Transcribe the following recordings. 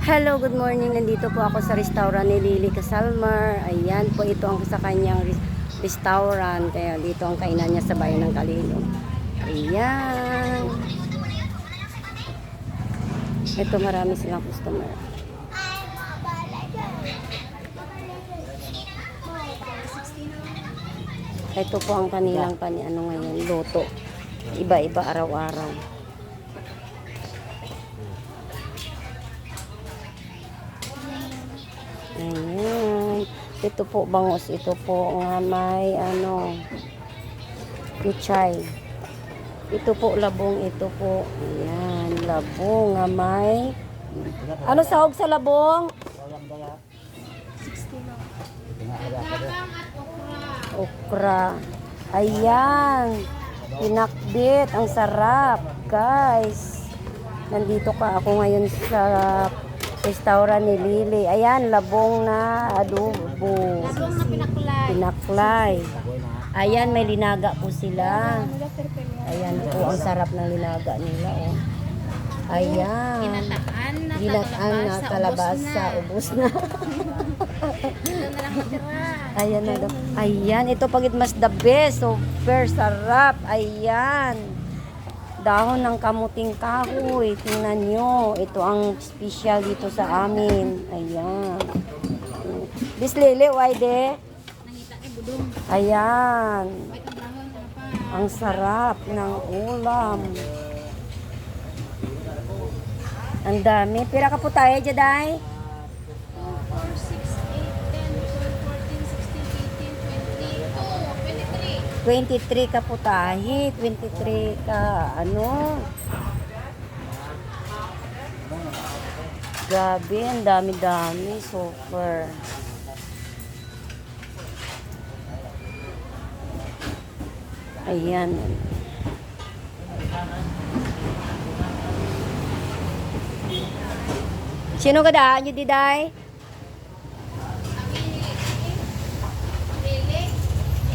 Hello, good morning. Nandito po ako sa restaurant ni Lily Casalmar. Ayan po, ito ang sa kanyang restaurant. Kaya dito ang kainan niya sa bayan ng Calilo. Ayan. Ito, marami silang customer. Ito po ang kanilang ngayon, luto. Iba-iba araw-araw. Ayan. Ito po bangus. Ito po nga may pichay. Ito po labong. Ito po. Ayan. Labong nga may. Ano sahog sa labong? 60 lang. Okra. Ayan. Pinakbit. Ang sarap. Guys. Nandito ka ako ngayon sa restaurant ni Lily. Ayan, labong na adobo. Labong na pinaklay. Pinaklay. Ayan, may linaga po sila. Ayan po, ang sarap ng linaga nila. Oh. Ayan. Ginataan na kalabasa. Ubus na. Ito na lang matira. Ayan na. Ayan, ito pagit mas the best. Super sarap. Ayan. Dahon ng kamuting kahoy. Tingnan nyo. Ito ang special dito sa amin. Ayan. Bislili, why de? Nangita kay budong. Ayan. Wait ang dahon ano pa. Ang sarap ng ulam. Ang dami. Pira ka po tayo, Jaday? 4, 6, 8, 10, 12, 14, 16, 18, 20, 23 ka po tahi. 23 ka, Grabe, ang dami-dami. Super. Ayan. Sino ka daan nyo, Diday? Really?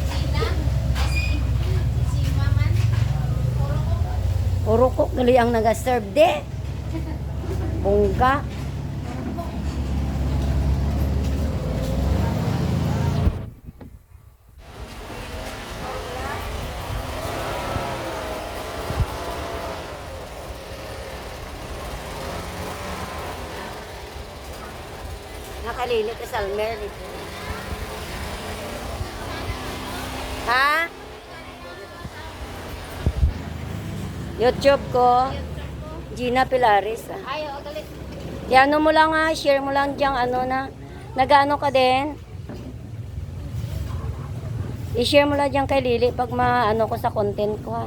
Tina? Si Maman? Puro ko gali ang nag-serve de. Bongga. Nakalilit ka Salmer dito. Ha? YouTube ko. Gina Pilaris. Ay, o, galit. Yan mo lang share mo lang diyang nag-ano ka din. I-share mo lang diyang kay Lily pag ko sa content ko.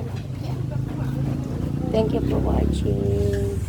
Thank you for watching.